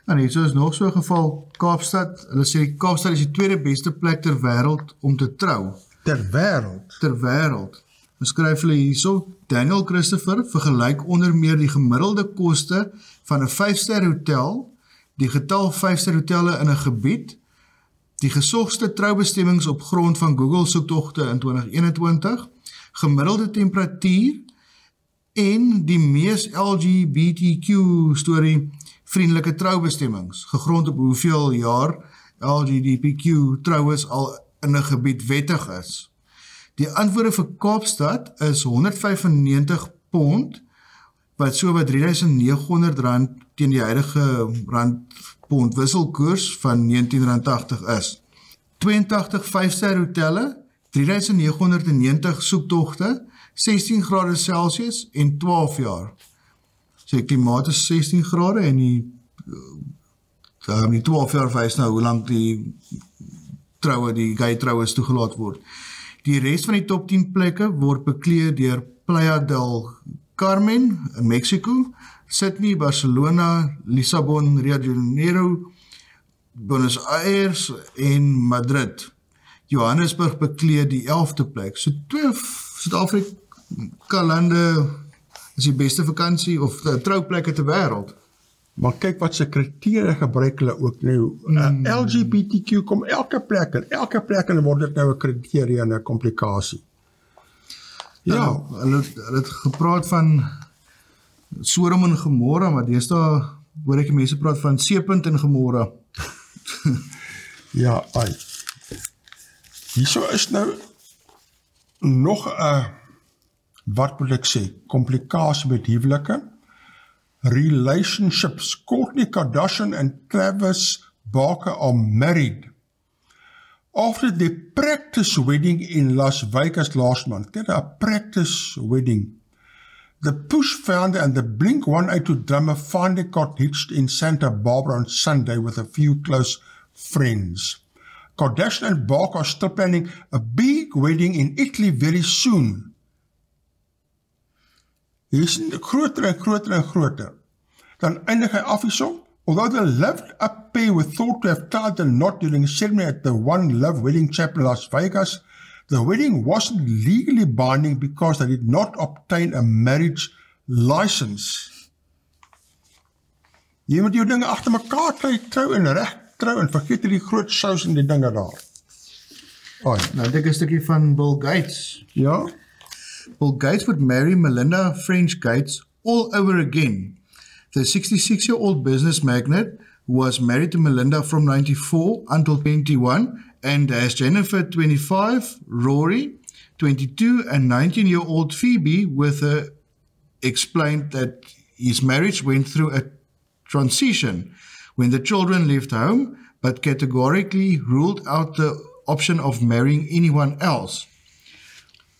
Speaker 2: En hier is nog so 'n geval, Kaapstad, hulle sê Kaapstad is die tweede beste plek ter wêreld om te trou.
Speaker 1: Ter wêreld.
Speaker 2: Ter wêreld. Skryf hulle hierso, Daniel Christopher vergelyk onder meer die gemiddelde koste van 'n 5-ster hotel, die getal 5-ster hotelle in 'n gebied, die gesogste troubestemmings op grond van Google soektogte in 2021, gemiddelde temperatuur en die mees LGBTQ storie vriendelike troubestemmings, gegrond op hoeveel jaar LGBTQ troues al in 'n gebied wettig is. Die antwoorde vir Kaapstad is £195, wat so wat R3.900 teen die huidige rand-pond wisselkoers van R19.80 is. 82 5-ster hotelle, 3.990 soektogte, 16 grade Celsius en 12 jaar. So die klimaat is 16 grade en die 12 jaar wys nou hoe lank die gay troues toegelaat word. Die res van die top 10 plekke word bekleed deur Playa del Carmen in Mexico, Sydney, Barcelona, Lissabon, Rio de Janeiro, Buenos Aires en Madrid. Johannesburg bekleed die 11de plek. So 2 Suid-Afrika lande is die beste vakansie of trouplekke ter wêreld.
Speaker 1: Maar kyk wat se kriteria gebruik hulle ook nou. LGBTQ kom elke plek en word dit nou 'n kriteria en 'n komplikasie. Ja,
Speaker 2: hulle het gepraat van Sodom en Gomorra, maar deesdae hoor ek mense praat van Seepunt en Gomorra.
Speaker 1: Ja, ai. Hierso is nou nog 'n, wat moet ek sê, komplikasie met huwelike. Relationships. Kourtney Kardashian and Travis Barker are married after their practice wedding in Las Vegas last month. Get a practice wedding. The Push founder and the Blink-182 drummer finally got hitched in Santa Barbara on Sunday with a few close friends. Kardashian and Barker are still planning a big wedding in Italy very soon. Hier is groter en groter en groter. Dan eindig hy af hierso. Although the loved-up pair were thought to have tied the knot during a ceremony at the One Love Wedding Chapel in Las Vegas, the wedding wasn't legally binding because they did not obtain a marriage license. Jy moet jou dinge agter mekaar kry, trou en reg trou en vergeet die groot sous en die dinge daar.
Speaker 2: Nou dit is 'n stukkie van Bill Gates.
Speaker 1: Ja?
Speaker 2: Bill Gates would marry Melinda French Gates all over again. The 66-year-old business magnate was married to Melinda from 94 until 21 and has Jennifer 25, Rory 22 and 19-year-old Phoebe with her explained that his marriage went through a transition when the children left home but categorically ruled out the option of marrying anyone else.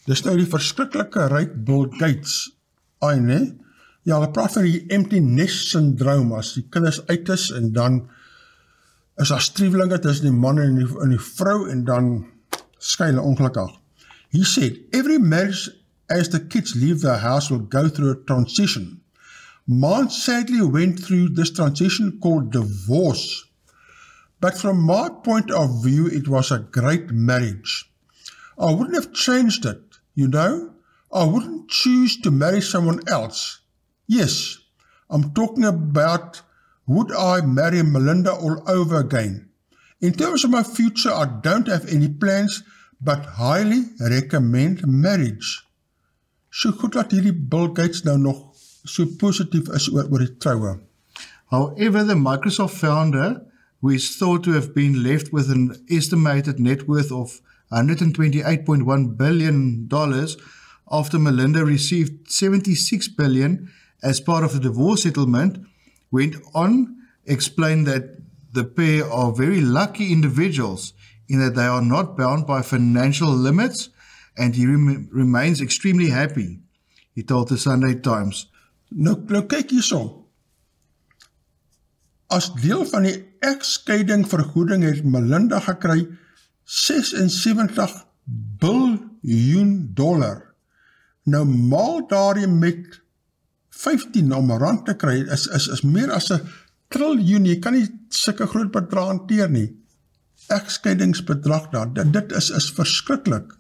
Speaker 1: Dis nou die verskriklike ryk Bill Gates. Ai, nee? Ja, hulle praat van die empty nest syndroom, as die kinders uit is, en dan is daar striwelinge tussen die man en die vrou, en dan skei hulle ongelukkig. He said, every marriage as the kids leave the house will go through a transition. Mine sadly went through this transition called divorce. But from my point of view, it was a great marriage. I wouldn't have changed it, you know. I wouldn't choose to marry someone else. Yes, I'm talking about would I marry Melinda all over again. In terms of my future, I don't have any plans, but highly recommend marriage. So goed dat hierdie Bill Gates nou nog so positief is oor die troue.
Speaker 2: However, the Microsoft founder, who is thought to have been left with an estimated net worth of $128.1 billion after Melinda received $76 billion as part of the divorce settlement, went on, explained that the pair are very lucky individuals in that they are not bound by financial limits, and he remains extremely happy, he told the Sunday Times.
Speaker 1: Nou kyk hierso. As deel van die egskeiding vergoeding het Melinda gekry $76 biljoen. Nou maal daarin met 15 om rand te kry, is meer as 1 triljoen. Jy kan nie sulke groot bedrag hanteer nie. Egskeidingsbedrag daar, dit is verskriklik.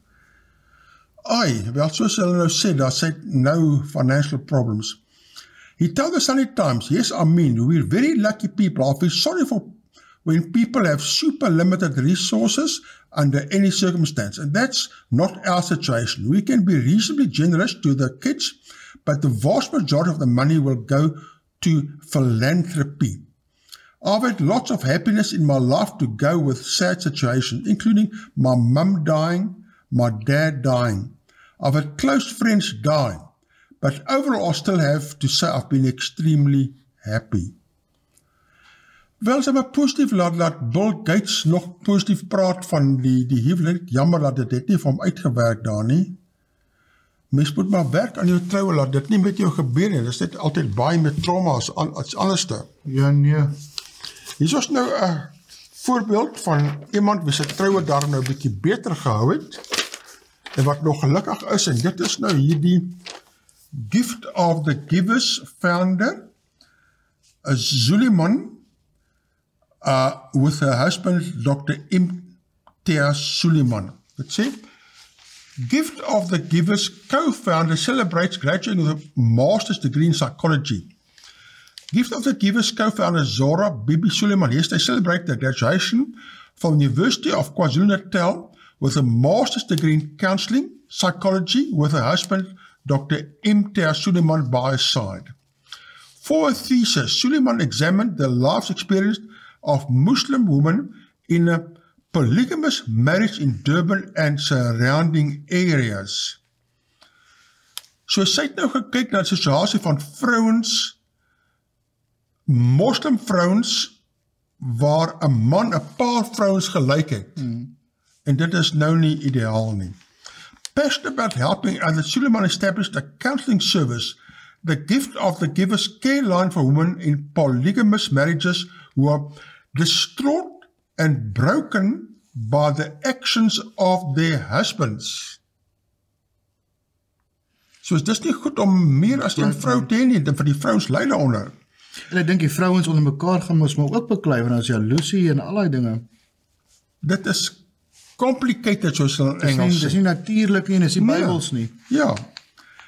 Speaker 1: Ai, wel soos hulle nou sê, daar sê nou financial problems. He told the Sunday Times, yes, I mean, we're very lucky people. I feel sorry for when people have super limited resources under any circumstance. And that's not our situation. We can be reasonably generous to the kids, but the vast majority of the money will go to philanthropy. I've had lots of happiness in my life to go with sad situations, including my mum dying, my dad dying. I've had close friends dying, but overall I still have to say I've been extremely happy. Wel, sy maar positief laat Bill Gates nog positief praat van die huwelik. Jammer dat dit het nie vir hom uitgewerk daar nie. Mens moet maar werk aan jou troue, laat dit nie met jou gebeur nie. Dit is net altyd baie met trauma as anderste.
Speaker 2: Ja, nee.
Speaker 1: Hier is nou 'n voorbeeld van iemand wie sy troue daar nou 'n bietjie beter gehou het, en wat nog gelukkig is, en dit is nou hierdie Gift of the Givers founder, Suleiman, with her husband, Dr. Imtiaz Suleiman. Let's see. Gift of the Givers co-founder celebrates graduating with a master's degree in psychology. Gift of the Givers co-founder Zora Bibi Suleiman yesterday celebrated the graduation from the University of KwaZulu-Natal with a master's degree in counseling, psychology, with her husband, Dr. Imtiaz Suleiman, by her side. For her thesis, Suleiman examined the life experience of Muslim women in a polygamous marriage in Durban and surrounding areas. So sy het nou gekyk na die situasie van vrouens, moslim vrouens, waar 'n man 'n paar vrouens gelyk het. En dit is nou nie ideaal nie. Passionate about helping others, Suleiman established a counseling service, the gift of the giver's care line for women in polygamous marriages who are distraught and broken by the actions of their husbands. So is dis nie goed om meer as een vrou te hê nie, vir die vrouens ly daaronder.
Speaker 2: En ek dink die vrouens onder mekaar gaan mos maar ook beklei, want as jaloesie en al die dinge.
Speaker 1: Dit is complicated, soos in Engels.
Speaker 2: Dis nie natuurlik nie, dis nie Bybels nie.
Speaker 1: Ja.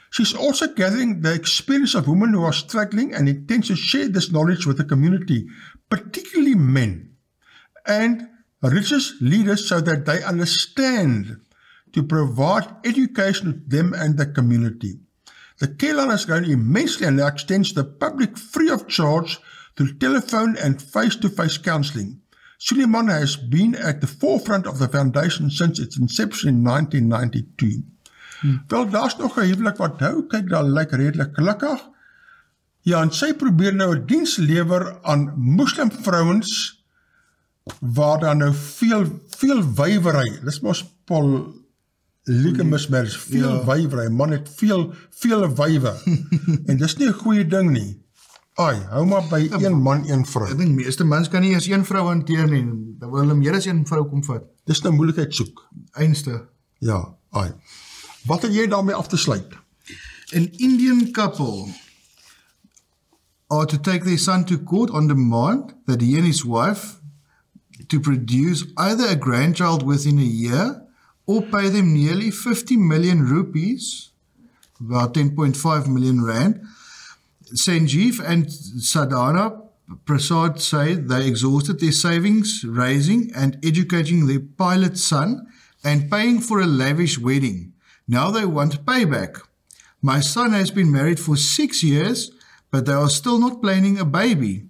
Speaker 1: She's also gathering the experience of women who are struggling and intends to share this knowledge with the community, particularly men, and religious leaders so that they understand to provide education to them and the community. The care line has grown immensely and now extends to the public free of charge through telephone and face-to-face counselling. Suleiman has been at the forefront of the foundation since its inception in 1992. Wel, daar's nog 'n huwelik wat hou, kyk, daar lyk redelik gelukkig. Ja, en sy probeer nou 'n diens lewer aan moslim vrouens waar daar nou veel wywery. Dis mos polygamous marriage, veel wywery. Man het veel wywe. En dis nie 'n goeie ding nie. Ai, hou maar by een man, een vrou.
Speaker 2: Ek dink meeste mans kan nie eens een vrou hanteer nie. Dan wil hulle meer as een vrou kom vat.
Speaker 1: Dis nou moeilikheid soek.
Speaker 2: Einste.
Speaker 1: Ja, ai. Wat het jy daarmee af te sluit?
Speaker 2: An Indian couple are to take their son to court on demand that he and his wife to produce either a grandchild within a year or pay them nearly 50 million rupees, about 10.5 million rand. Sanjeev and Sadhana Prasad say they exhausted their savings, raising and educating their pilot son and paying for a lavish wedding. Now they want payback. My son has been married for 6 years, but they are still not planning a baby.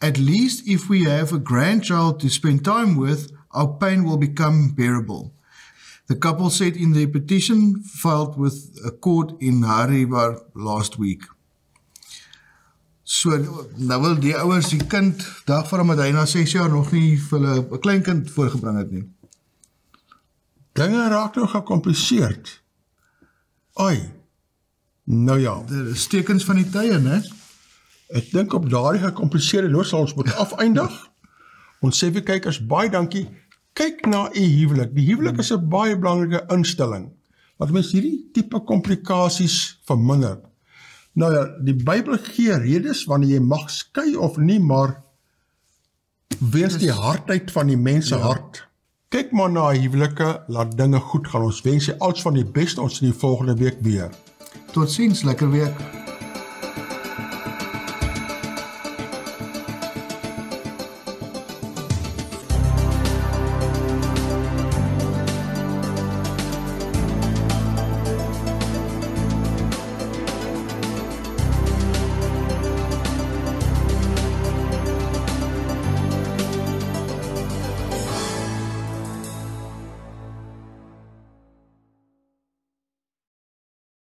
Speaker 2: At least if we have a grandchild to spend time with, our pain will become bearable. The couple said in their petition filed with a court in Haribar last week. So, nou wil die ouers die kind, daarvoor omdat hy na 6 jaar nog nie vir hulle 'n klein kind voorgebring het nie.
Speaker 1: Dinge raak nou gecompliseerd. Ai, nou ja.
Speaker 2: Dit is tekens van die tye, né?
Speaker 1: Ek dink op daardie gecompliseerde noot sal ons moet afeindig. Ons sê vir kykers, baie dankie. Kyk na u huwelik. Die huwelik is 'n baie belangrike instelling, wat mens hierdie tipe komplikasies verminder. Nou ja, die Bybel gee redes wanneer jy mag skei of nie, maar weens die hardheid van die mense hart. Kyk maar na huwelike, laat dinge goed gaan. Ons wens jy alles van die beste, ons sien die volgende week weer.
Speaker 2: Totsiens, lekker week.